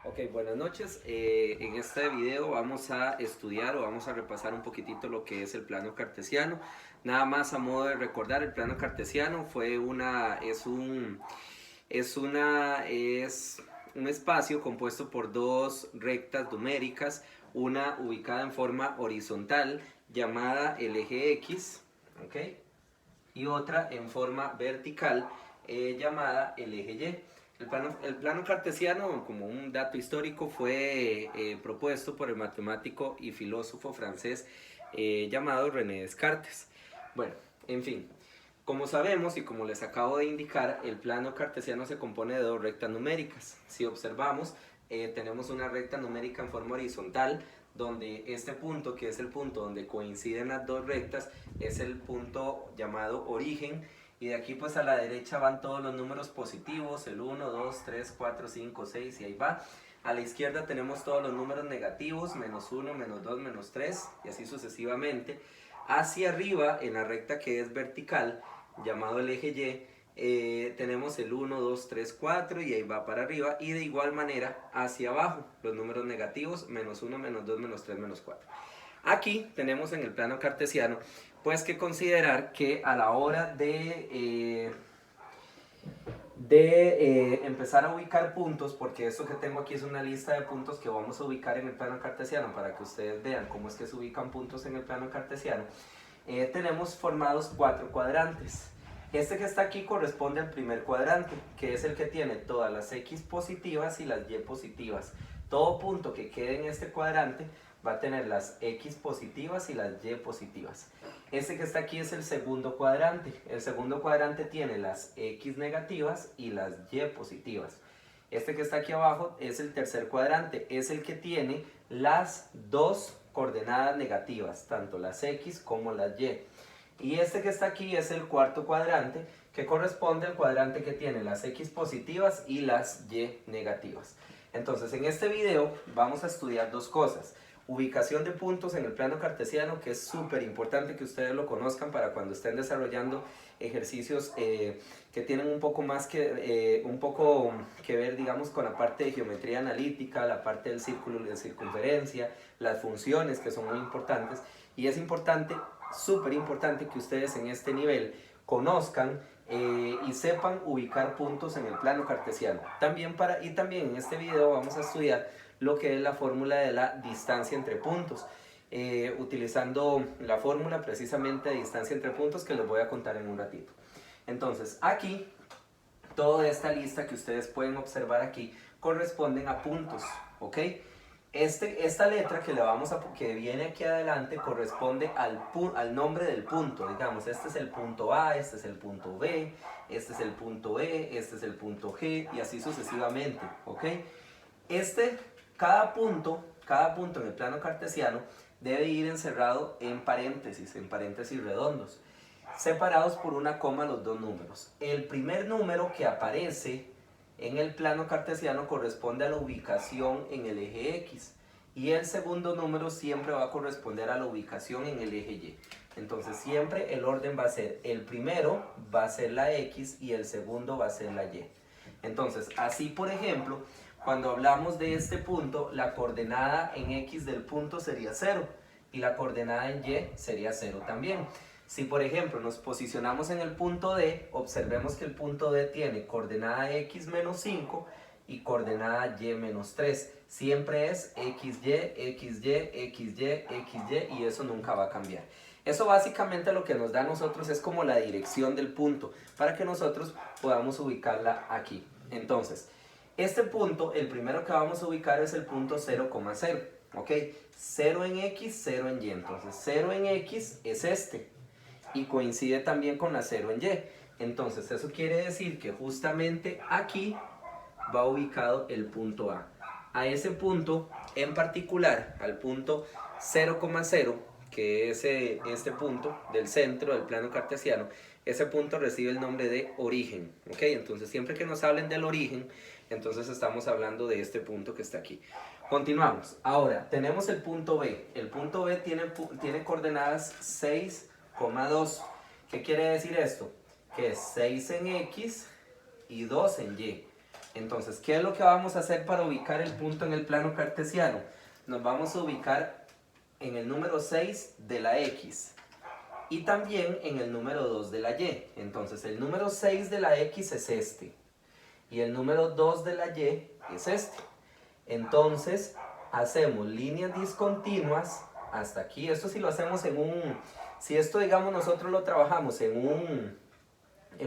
Ok, buenas noches. En este video vamos a estudiar o vamos a repasar un poquitito lo que es el plano cartesiano. Nada más a modo de recordar, el plano cartesiano es un espacio compuesto por dos rectas numéricas, una ubicada en forma horizontal llamada el eje X, ¿ok? Y otra en forma vertical llamada el eje Y. El plano cartesiano, como un dato histórico, fue propuesto por el matemático y filósofo francés llamado René Descartes. Bueno, en fin, como sabemos y como les acabo de indicar, el plano cartesiano se compone de dos rectas numéricas. Si observamos, tenemos una recta numérica en forma horizontal, donde este punto, que es el punto donde coinciden las dos rectas, es el punto llamado origen, y de aquí pues a la derecha van todos los números positivos, el 1, 2, 3, 4, 5, 6 y ahí va. A la izquierda tenemos todos los números negativos, menos 1, menos 2, menos 3 y así sucesivamente. Hacia arriba, en la recta que es vertical, llamado el eje Y, tenemos el 1, 2, 3, 4 y ahí va para arriba, y de igual manera hacia abajo los números negativos, menos 1, menos 2, menos 3, menos 4. Aquí tenemos en el plano cartesiano pues que considerar que a la hora de empezar a ubicar puntos, porque esto que tengo aquí es una lista de puntos que vamos a ubicar en el plano cartesiano para que ustedes vean cómo es que se ubican puntos en el plano cartesiano, tenemos formados cuatro cuadrantes. Este que está aquí corresponde al primer cuadrante, que es el que tiene todas las X positivas y las Y positivas. Todo punto que quede en este cuadrante va a tener las X positivas y las Y positivas. Este que está aquí es el segundo cuadrante. El segundo cuadrante tiene las X negativas y las Y positivas. Este que está aquí abajo es el tercer cuadrante, es el que tiene las dos coordenadas negativas, tanto las X como las Y. Y este que está aquí es el cuarto cuadrante, que corresponde al cuadrante que tiene las X positivas y las Y negativas. Entonces, en este video vamos a estudiar dos cosas. Ubicación de puntos en el plano cartesiano, que es súper importante que ustedes lo conozcan para cuando estén desarrollando ejercicios que tienen un poco que ver, digamos, con la parte de geometría analítica, la parte del círculo y de circunferencia, las funciones, que son muy importantes. Y es importante, súper importante, que ustedes en este nivel conozcan y sepan ubicar puntos en el plano cartesiano. También en este video vamos a estudiar lo que es la fórmula de la distancia entre puntos, utilizando la fórmula precisamente de distancia entre puntos que les voy a contar en un ratito. Entonces, aquí, toda esta lista que ustedes pueden observar aquí corresponden a puntos, ¿ok? Esta letra que viene aquí adelante corresponde al nombre del punto. Digamos, este es el punto A, este es el punto B, este es el punto E, este es el punto G y así sucesivamente, ¿ok? Este, cada punto en el plano cartesiano debe ir encerrado en paréntesis redondos, separados por una coma los dos números. El primer número que aparece en el plano cartesiano corresponde a la ubicación en el eje X, y el segundo número siempre va a corresponder a la ubicación en el eje Y. Entonces siempre el orden va a ser, el primero va a ser la X y el segundo va a ser la Y. Entonces, así por ejemplo, cuando hablamos de este punto, la coordenada en X del punto sería 0 y la coordenada en Y sería 0 también. Si por ejemplo nos posicionamos en el punto D, observemos que el punto D tiene coordenada X menos 5 y coordenada Y menos 3. Siempre es XY, XY, XY, XY y eso nunca va a cambiar. Eso básicamente lo que nos da a nosotros es como la dirección del punto para que nosotros podamos ubicarla aquí. Entonces, este punto, el primero que vamos a ubicar es el punto 0,0. ¿Ok? 0 en X, 0 en Y. Entonces, 0 en X es este y coincide también con la 0 en Y. Entonces eso quiere decir que justamente aquí va ubicado el punto A. A ese punto en particular, al punto 0,0, que es este punto del centro del plano cartesiano, ese punto recibe el nombre de origen. ¿Ok? Entonces siempre que nos hablen del origen, entonces estamos hablando de este punto que está aquí. Continuamos. Ahora, tenemos el punto B. El punto B tiene coordenadas 6,2. ¿Qué quiere decir esto? Que es 6 en X y 2 en Y. Entonces, ¿qué es lo que vamos a hacer para ubicar el punto en el plano cartesiano? Nos vamos a ubicar en el número 6 de la X y también en el número 2 de la Y. Entonces, el número 6 de la X es este y el número 2 de la Y es este. Entonces, hacemos líneas discontinuas hasta aquí. Esto si lo hacemos si esto digamos nosotros lo trabajamos en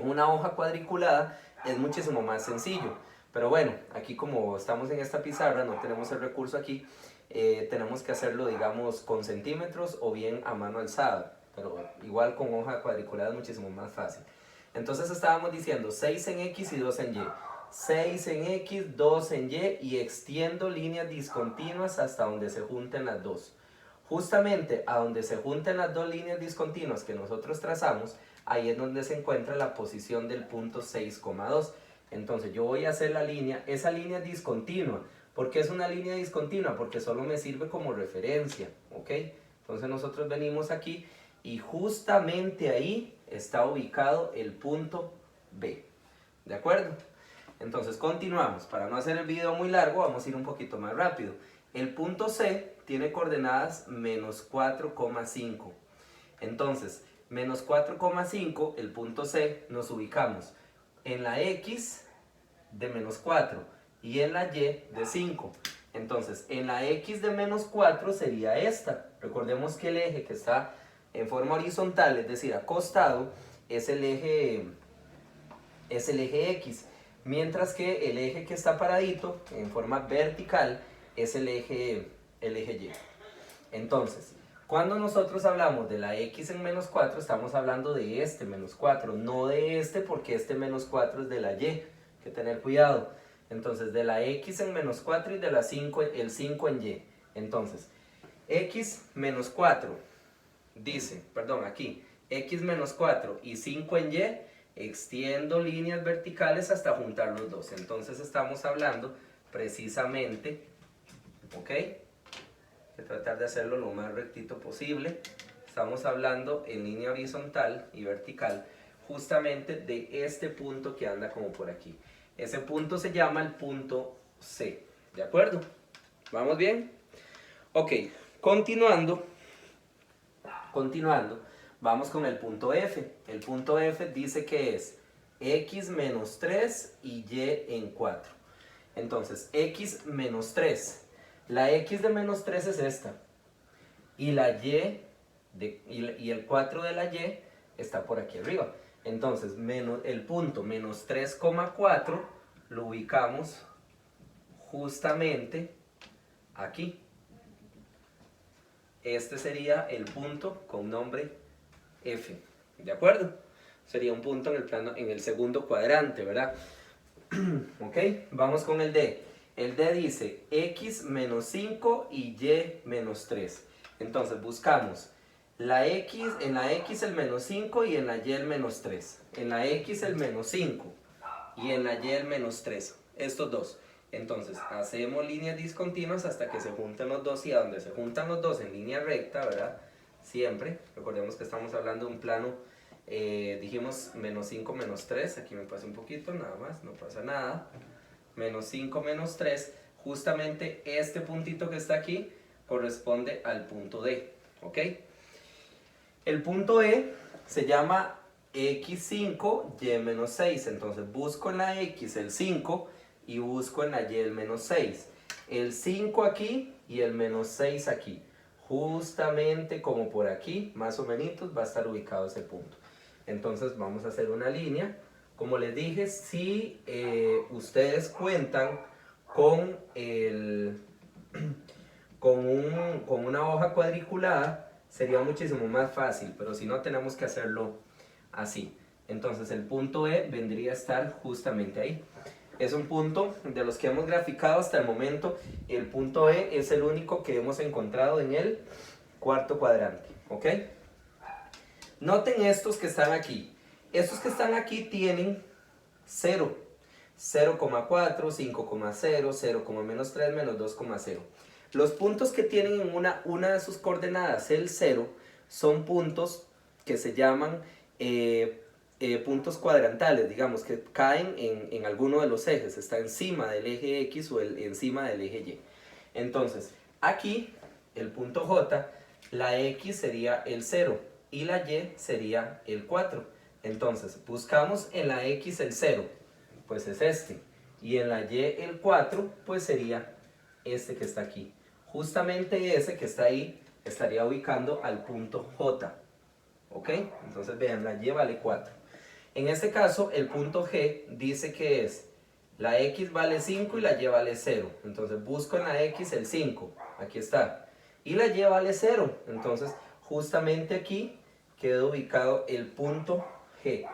una hoja cuadriculada, es muchísimo más sencillo. Pero bueno, aquí como estamos en esta pizarra, no tenemos el recurso aquí, tenemos que hacerlo digamos con centímetros o bien a mano alzada. Pero igual con hoja cuadriculada es muchísimo más fácil. Entonces estábamos diciendo 6 en X y 2 en Y. 6 en X, 2 en Y extiendo líneas discontinuas hasta donde se junten las dos. Justamente a donde se junten las dos líneas discontinuas que nosotros trazamos, ahí es donde se encuentra la posición del punto 6,2. Entonces yo voy a hacer esa línea es discontinua. ¿Por qué es una línea discontinua? Porque solo me sirve como referencia, ¿ok? Entonces nosotros venimos aquí y justamente ahí está ubicado el punto B, ¿de acuerdo? Entonces continuamos. Para no hacer el video muy largo, vamos a ir un poquito más rápido. El punto C tiene coordenadas menos 4,5. Entonces, menos 4,5, el punto C, nos ubicamos en la X de menos 4 y en la Y de 5. Entonces, en la X de menos 4 sería esta. Recordemos que el eje que está en forma horizontal, es decir, acostado, es el eje X. Mientras que el eje que está paradito, en forma vertical, es el eje Y. Entonces, cuando nosotros hablamos de la X en menos 4, estamos hablando de este menos 4, no de este porque este menos 4 es de la Y. Hay que tener cuidado. Entonces, de la X en menos 4 y de la 5, el 5 en Y. Entonces, X menos 4, aquí, X menos 4 y 5 en Y, extiendo líneas verticales hasta juntar los dos. Entonces estamos hablando precisamente, ¿ok? Hay que tratar de hacerlo lo más rectito posible. Estamos hablando en línea horizontal y vertical justamente de este punto que anda como por aquí. Ese punto se llama el punto C, ¿de acuerdo? ¿Vamos bien? Ok, continuando, vamos con el punto F. El punto F dice que es X menos 3 y Y en 4. Entonces, X menos 3. La X de menos 3 es esta. Y y el 4 de la Y está por aquí arriba. Entonces, el punto menos 3,4 lo ubicamos justamente aquí. Este sería el punto con nombre F, ¿de acuerdo? Sería un punto en el segundo cuadrante, ¿verdad? Ok, vamos con el D. El D dice X menos 5 y Y menos 3. Entonces buscamos en la X el menos 5 y en la Y el menos 3. En la X el menos 5 y en la Y el menos 3. Estos dos. Entonces hacemos líneas discontinuas hasta que se junten los dos, y a donde se juntan los dos en línea recta, ¿verdad? Siempre, recordemos que estamos hablando de un plano, dijimos menos 5, menos 3, aquí me pasa un poquito, nada más, no pasa nada. Menos 5, menos 3, justamente este puntito que está aquí corresponde al punto D, ¿ok? El punto E se llama X5, Y menos 6, entonces busco en la X el 5 y busco en la Y el menos 6. El 5 aquí y el menos 6 aquí. Justamente como por aquí, más o menos, va a estar ubicado ese punto. Entonces vamos a hacer una línea. Como les dije, si ustedes cuentan con, con una hoja cuadriculada, sería muchísimo más fácil, pero si no, tenemos que hacerlo así. Entonces el punto E vendría a estar justamente ahí. Es un punto de los que hemos graficado hasta el momento. El punto E es el único que hemos encontrado en el cuarto cuadrante, ¿ok? Noten estos que están aquí. Estos que están aquí tienen 0, 0,4, 5,0, 0, menos 3, menos 2,0. Los puntos que tienen en una de sus coordenadas el 0 son puntos que se llaman puntos cuadrantales, digamos, que caen en alguno de los ejes, está encima del eje X o encima del eje Y. Entonces, aquí, el punto J, la X sería el 0 y la Y sería el 4. Entonces, buscamos en la X el 0, pues es este. Y en la Y el 4, pues sería este que está aquí. Justamente ese que está ahí estaría ubicando al punto J. ¿Ok? Entonces vean, la Y vale 4. En este caso, el punto G dice que es la X vale 5 y la Y vale 0. Entonces busco en la X el 5. Aquí está. Y la Y vale 0. Entonces justamente aquí queda ubicado el punto G.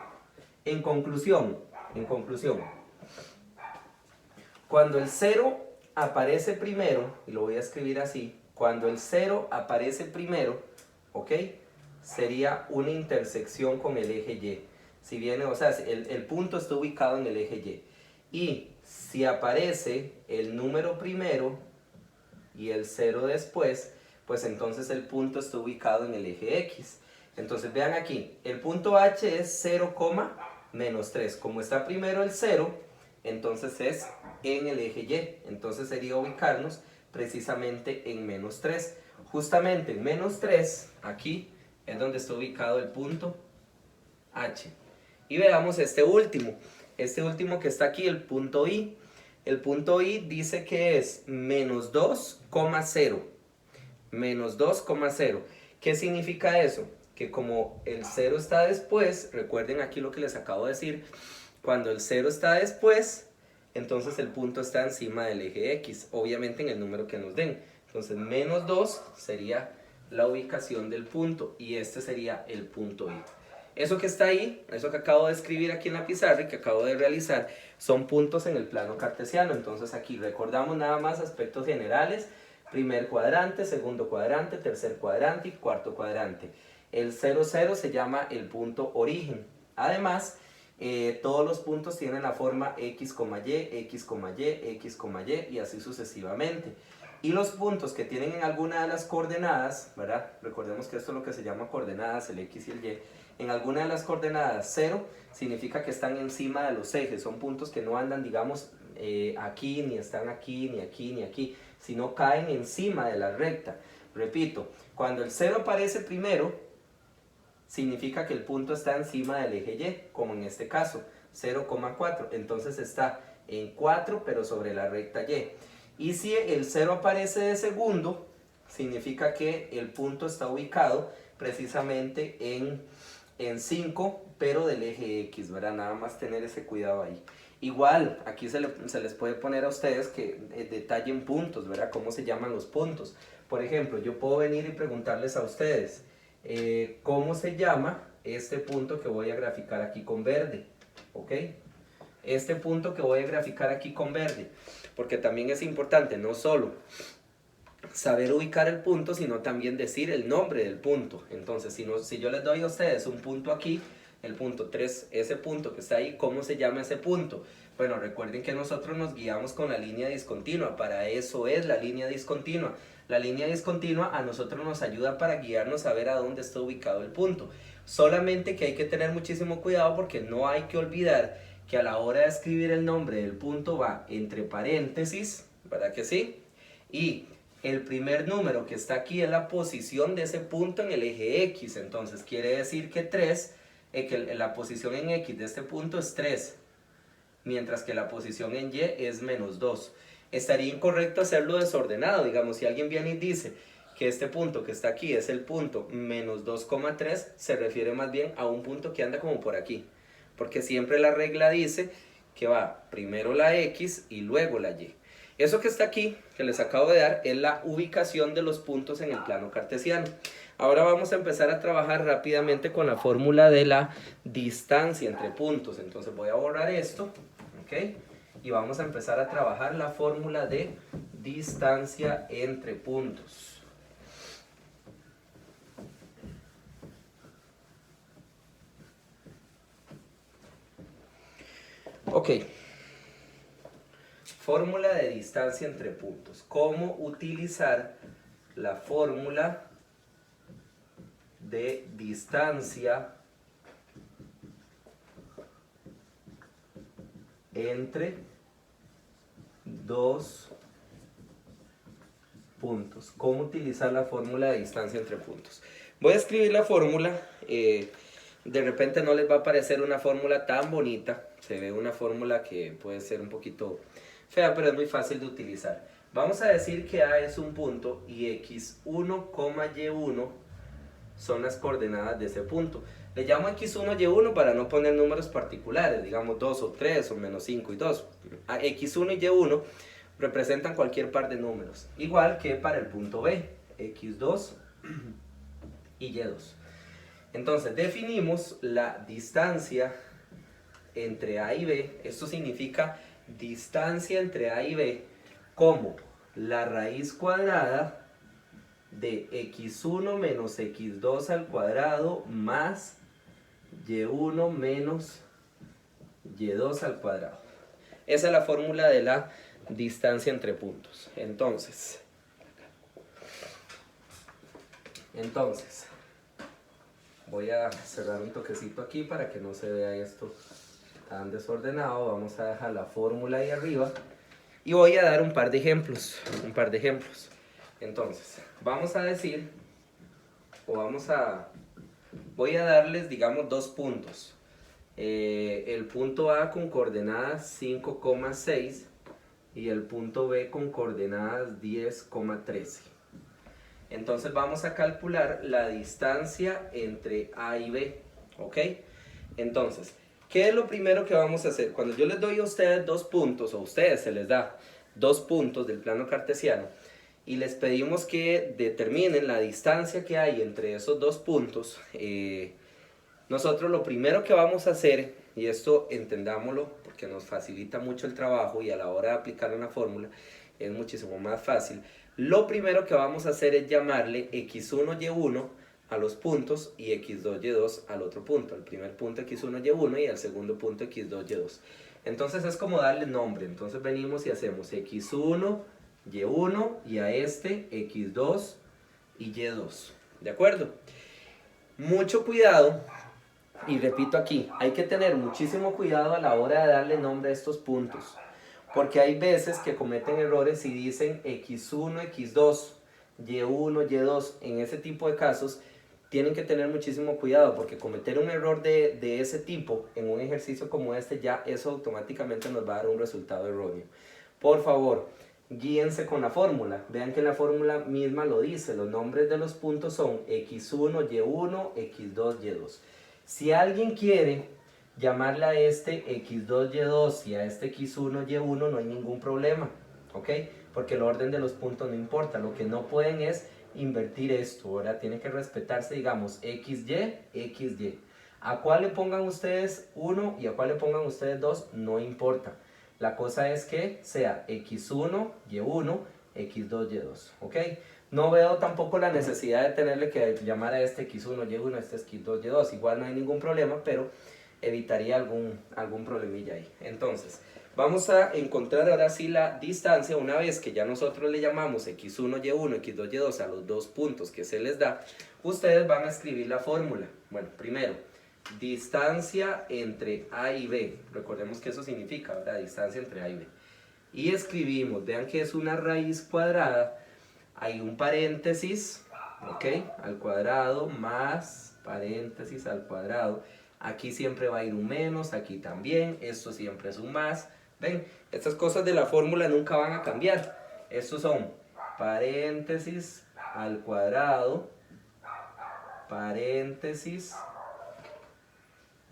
En conclusión, cuando el 0 aparece primero, y lo voy a escribir así, cuando el 0 aparece primero, ¿ok? Sería una intersección con el eje Y. Si viene, o sea, el punto está ubicado en el eje Y. Y si aparece el número primero y el 0 después, pues entonces el punto está ubicado en el eje X. Entonces vean aquí, el punto H es 0, menos 3. Como está primero el 0, entonces es en el eje Y. Entonces sería ubicarnos precisamente en menos 3. Justamente en menos 3, aquí es donde está ubicado el punto H. Y veamos este último que está aquí, el punto I. El punto I dice que es menos 2,0. Menos 2,0. ¿Qué significa eso? Que como el 0 está después, recuerden aquí lo que les acabo de decir, cuando el 0 está después, entonces el punto está encima del eje X, obviamente en el número que nos den. Entonces menos 2 sería la ubicación del punto y este sería el punto I. Eso que está ahí, eso que acabo de escribir aquí en la pizarra y que acabo de realizar, son puntos en el plano cartesiano. Entonces aquí recordamos nada más aspectos generales: primer cuadrante, segundo cuadrante, tercer cuadrante y cuarto cuadrante. El 0, 0 se llama el punto origen. Además, todos los puntos tienen la forma X, Y, X, Y, X, Y y así sucesivamente. Y los puntos que tienen en alguna de las coordenadas, ¿verdad? Recordemos que esto es lo que se llama coordenadas, el X y el Y. En alguna de las coordenadas 0 significa que están encima de los ejes, son puntos que no andan, digamos, aquí, ni están aquí, ni aquí, ni aquí, sino caen encima de la recta. Repito, cuando el 0 aparece primero, significa que el punto está encima del eje Y, como en este caso, 0,4. Entonces está en 4, pero sobre la recta Y. Y si el 0 aparece de segundo, significa que el punto está ubicado precisamente en 5, pero del eje X, ¿verdad? Nada más tener ese cuidado ahí. Igual, aquí se les puede poner a ustedes que detallen puntos, ¿verdad? ¿Cómo se llaman los puntos? Por ejemplo, yo puedo venir y preguntarles a ustedes, ¿cómo se llama este punto que voy a graficar aquí con verde? ¿Ok? Este punto que voy a graficar aquí con verde. Porque también es importante, no solo saber ubicar el punto, sino también decir el nombre del punto. Entonces, si yo les doy a ustedes un punto aquí, el punto 3, ese punto que está ahí, ¿cómo se llama ese punto? Bueno, recuerden que nosotros nos guiamos con la línea discontinua, para eso es la línea discontinua. La línea discontinua a nosotros nos ayuda para guiarnos a ver a dónde está ubicado el punto. Solamente que hay que tener muchísimo cuidado porque no hay que olvidar que a la hora de escribir el nombre del punto va entre paréntesis, ¿verdad que sí? Y el primer número que está aquí es la posición de ese punto en el eje X, entonces quiere decir que 3, que la posición en X de este punto es 3, mientras que la posición en Y es menos 2. Estaría incorrecto hacerlo desordenado, digamos, si alguien viene y dice que este punto que está aquí es el punto menos 2,3, se refiere más bien a un punto que anda como por aquí, porque siempre la regla dice que va primero la X y luego la Y. Eso que está aquí, que les acabo de dar, es la ubicación de los puntos en el plano cartesiano. Ahora vamos a empezar a trabajar rápidamente con la fórmula de la distancia entre puntos. Entonces voy a borrar esto, ¿ok? Y vamos a empezar a trabajar la fórmula de distancia entre puntos. Ok. Fórmula de distancia entre puntos. ¿Cómo utilizar la fórmula de distancia entre dos puntos. ¿Cómo utilizar la fórmula de distancia entre puntos? Voy a escribir la fórmula. De repente no les va a parecer una fórmula tan bonita. Se ve una fórmula que puede ser un poquito fea, pero es muy fácil de utilizar. Vamos a decir que A es un punto y x1, y1 son las coordenadas de ese punto. Le llamo x1, y1 para no poner números particulares, digamos 2 o 3 o menos 5 y 2. A x1 y y1 representan cualquier par de números, igual que para el punto B, x2 y y2. Entonces definimos la distancia entre A y B. Esto significa distancia entre A y B como la raíz cuadrada de x1 menos x2 al cuadrado más y1 menos y2 al cuadrado. Esa es la fórmula de la distancia entre puntos. Entonces voy a cerrar un toquecito aquí para que no se vea esto tan desordenado. Vamos a dejar la fórmula ahí arriba y voy a dar un par de ejemplos. Entonces, vamos a decir, voy a darles, digamos, dos puntos. El punto A con coordenadas 5,6 y el punto B con coordenadas 10,13. Entonces vamos a calcular la distancia entre A y B, ¿ok? Entonces, ¿qué es lo primero que vamos a hacer? Cuando yo les doy a ustedes dos puntos, o a ustedes se les da dos puntos del plano cartesiano, y les pedimos que determinen la distancia que hay entre esos dos puntos, nosotros lo primero que vamos a hacer, y esto entendámoslo porque nos facilita mucho el trabajo y a la hora de aplicar una fórmula es muchísimo más fácil, lo primero que vamos a hacer es llamarle x1, y1 a los puntos y x2, y2 al otro punto. El primer punto x1, y1 y el segundo punto x2, y2. Entonces es como darle nombre. Entonces venimos y hacemos x1, y1 y a este x2 y y2. ¿De acuerdo? Mucho cuidado. Y repito aquí, hay que tener muchísimo cuidado a la hora de darle nombre a estos puntos. Porque hay veces que cometen errores y dicen x1, x2, y1, y2. En ese tipo de casos tienen que tener muchísimo cuidado porque cometer un error de ese tipo en un ejercicio como este, ya eso automáticamente nos va a dar un resultado erróneo. Por favor, guíense con la fórmula. Vean que la fórmula misma lo dice. Los nombres de los puntos son x1, y1, x2, y2. Si alguien quiere llamarle a este x2, y2 y a este x1, y1, no hay ningún problema, ¿ok? Porque el orden de los puntos no importa. Lo que no pueden es invertir esto, ahora tiene que respetarse, digamos, xy, xy. A cuál le pongan ustedes 1 y a cuál le pongan ustedes 2, no importa. La cosa es que sea x1, y1, x2, y2, ¿ok? No veo tampoco la necesidad de tenerle que llamar a este x1, y1, a este x2, y2. Igual no hay ningún problema, pero evitaría algún problemilla ahí. Entonces, vamos a encontrar ahora sí la distancia. Una vez que ya nosotros le llamamos x1, y1, x2, y2 a los dos puntos que se les da, ustedes van a escribir la fórmula. Bueno, primero, distancia entre A y B. Recordemos que eso significa, ¿verdad? Distancia entre A y B. Y escribimos, vean que es una raíz cuadrada, hay un paréntesis, ¿ok? Al cuadrado más paréntesis al cuadrado. Aquí siempre va a ir un menos, aquí también, esto siempre es un más. Ven, estas cosas de la fórmula nunca van a cambiar. Estos son paréntesis al cuadrado, paréntesis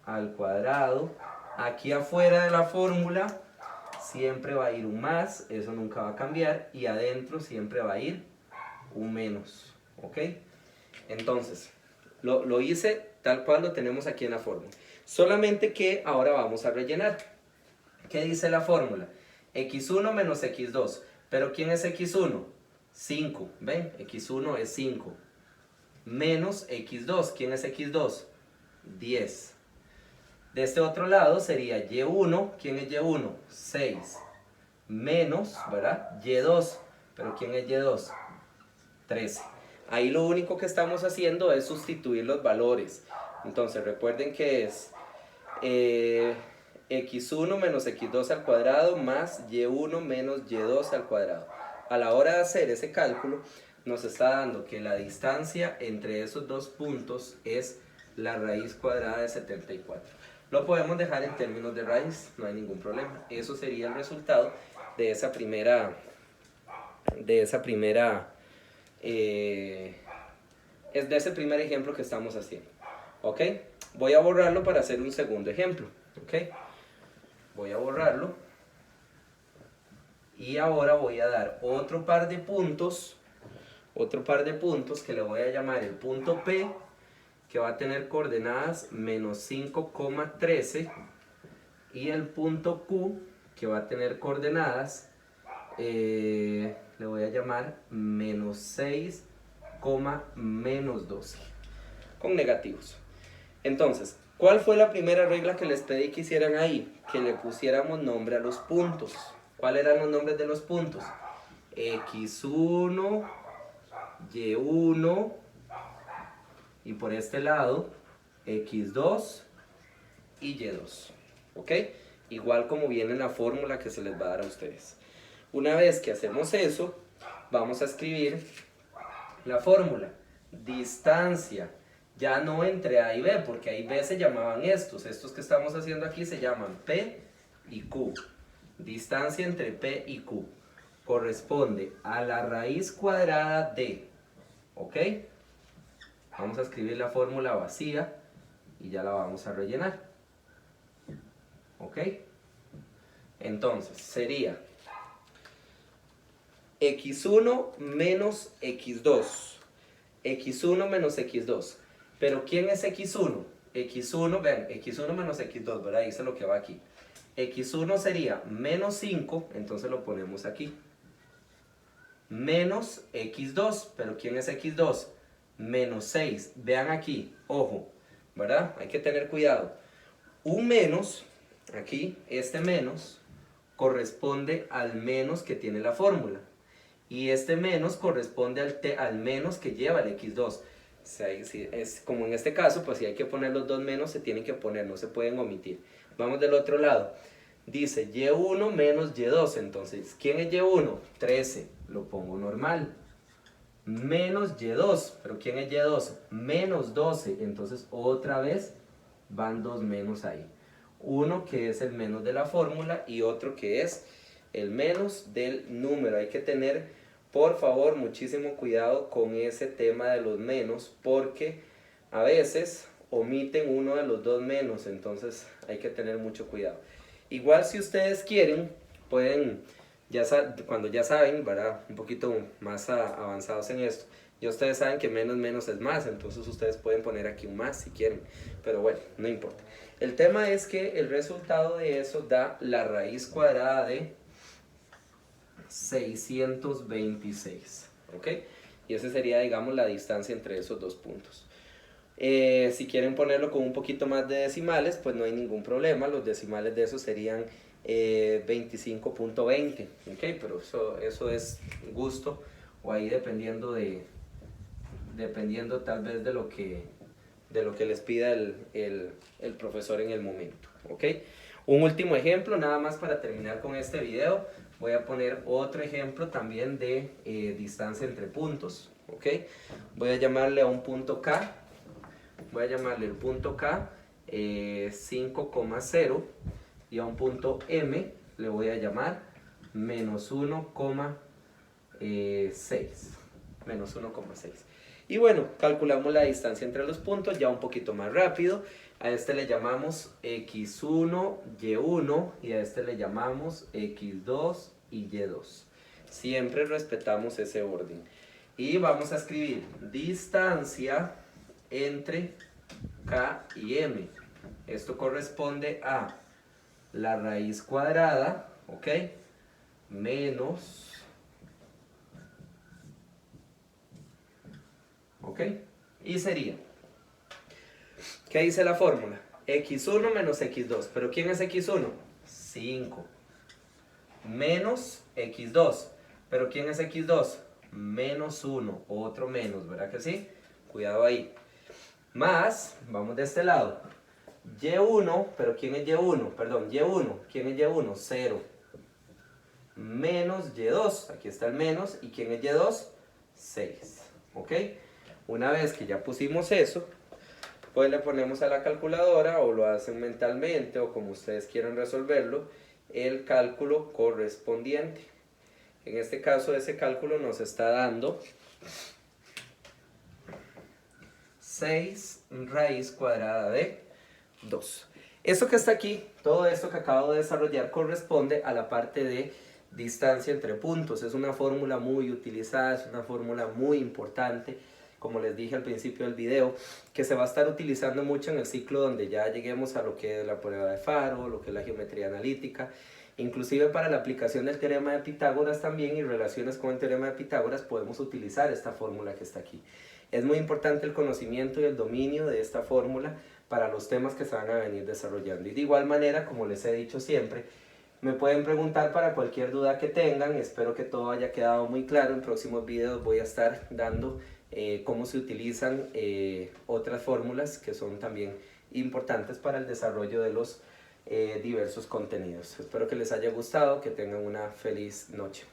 al cuadrado. Aquí afuera de la fórmula siempre va a ir un más, eso nunca va a cambiar. Y adentro siempre va a ir un menos, ¿ok? Entonces, lo hice tal cual lo tenemos aquí en la fórmula. Solamente que ahora vamos a rellenar. ¿Qué dice la fórmula? x1 menos x2. ¿Pero quién es x1? 5. ¿Ven? x1 es 5. Menos x2. ¿Quién es x2? 10. De este otro lado sería y1. ¿Quién es y1? 6. Menos, ¿verdad? y2. ¿Pero quién es y2? 13. Ahí lo único que estamos haciendo es sustituir los valores. Entonces recuerden que es x1 menos x2 al cuadrado más y1 menos y2 al cuadrado. A la hora de hacer ese cálculo, nos está dando que la distancia entre esos dos puntos es la raíz cuadrada de 74. Lo podemos dejar en términos de raíz, no hay ningún problema. Eso sería el resultado de esa primera de ese primer ejemplo que estamos haciendo. ¿Ok? Voy a borrarlo para hacer un segundo ejemplo. ¿Ok? Voy a borrarlo. Y ahora voy a dar otro par de puntos que le voy a llamar el punto P, que va a tener coordenadas menos 5,13, y el punto Q, que va a tener coordenadas, le voy a llamar menos 6, menos 12, con negativos. Entonces, ¿cuál fue la primera regla que les pedí que hicieran ahí? Que le pusiéramos nombre a los puntos. ¿Cuáles eran los nombres de los puntos? X1, Y1, y por este lado X2 y Y2. ¿Ok? Igual como viene en la fórmula que se les va a dar a ustedes. Una vez que hacemos eso, vamos a escribir la fórmula. Distancia, ya no entre A y B, porque A y B se llamaban estos que estamos haciendo aquí se llaman P y Q. Distancia entre P y Q corresponde a la raíz cuadrada de, ¿ok? Vamos a escribir la fórmula vacía y ya la vamos a rellenar, ¿ok? Entonces sería x1 menos x2, x1 menos x2, pero ¿quién es x1? x1, vean, x1 menos x2, ¿verdad? Dice lo que va aquí. x1 sería menos 5, entonces lo ponemos aquí. Menos x2, pero ¿quién es x2? Menos 6. Vean aquí, ojo, ¿verdad? Hay que tener cuidado. Un menos, aquí, este menos, corresponde al menos que tiene la fórmula. Y este menos corresponde al menos que lleva el x2. O sea, si es como en este caso, pues si hay que poner los dos menos, se tienen que poner, no se pueden omitir. Vamos del otro lado. Dice y1 menos y2, entonces, ¿quién es y1? 13, lo pongo normal. Menos y2, pero ¿quién es y2? Menos 12, entonces otra vez van dos menos ahí. Uno que es el menos de la fórmula y otro que es el menos del número. Hay que tener, por favor, muchísimo cuidado con ese tema de los menos, porque a veces omiten uno de los dos menos, entonces hay que tener mucho cuidado. Igual si ustedes quieren, pueden, cuando ya saben, ¿verdad? Un poquito más avanzados en esto, ya ustedes saben que menos menos es más, entonces ustedes pueden poner aquí un más si quieren, pero bueno, no importa. El tema es que el resultado de eso da la raíz cuadrada de 626, ¿ok? Y esa sería, digamos, la distancia entre esos dos puntos. Si quieren ponerlo con un poquito más de decimales, pues no hay ningún problema. Los decimales de eso serían 25.20, ¿ok? Pero eso es gusto, o ahí dependiendo tal vez de lo que les pida el profesor en el momento, ¿ok? Un último ejemplo, nada más para terminar con este video. Voy a poner otro ejemplo también de distancia entre puntos, ¿ok? Voy a llamarle a un punto K, voy a llamarle el punto K 5,0, y a un punto M le voy a llamar menos 1,6, menos 1,6. Y bueno, calculamos la distancia entre los puntos ya un poquito más rápido. A este le llamamos x1, y1, y a este le llamamos x2 y y2. Siempre respetamos ese orden. Y vamos a escribir distancia entre K y M. Esto corresponde a la raíz cuadrada, ¿ok? Menos, ¿ok? Y sería, ¿qué dice la fórmula? x1 menos x2, pero ¿quién es x1? 5. Menos x2, pero ¿quién es x2? Menos 1, otro menos, ¿verdad que sí? Cuidado ahí. Más, vamos de este lado, Y1, pero ¿quién es Y1? Perdón, Y1, ¿quién es Y1? 0. Menos Y2, aquí está el menos, ¿y quién es Y2? 6, ¿ok? Una vez que ya pusimos eso, pues le ponemos a la calculadora o lo hacen mentalmente o como ustedes quieran resolverlo, el cálculo correspondiente. En este caso ese cálculo nos está dando 6 raíz cuadrada de 2. Esto que está aquí, todo esto que acabo de desarrollar corresponde a la parte de distancia entre puntos. Es una fórmula muy utilizada, es una fórmula muy importante, como les dije al principio del video, que se va a estar utilizando mucho en el ciclo donde ya lleguemos a lo que es la prueba de Faro, lo que es la geometría analítica, inclusive para la aplicación del teorema de Pitágoras también y relaciones con el teorema de Pitágoras podemos utilizar esta fórmula que está aquí. Es muy importante el conocimiento y el dominio de esta fórmula para los temas que se van a venir desarrollando. Y de igual manera, como les he dicho siempre, me pueden preguntar para cualquier duda que tengan. Espero que todo haya quedado muy claro. En próximos videos voy a estar dando cómo se utilizan otras fórmulas que son también importantes para el desarrollo de los diversos contenidos. Espero que les haya gustado, que tengan una feliz noche.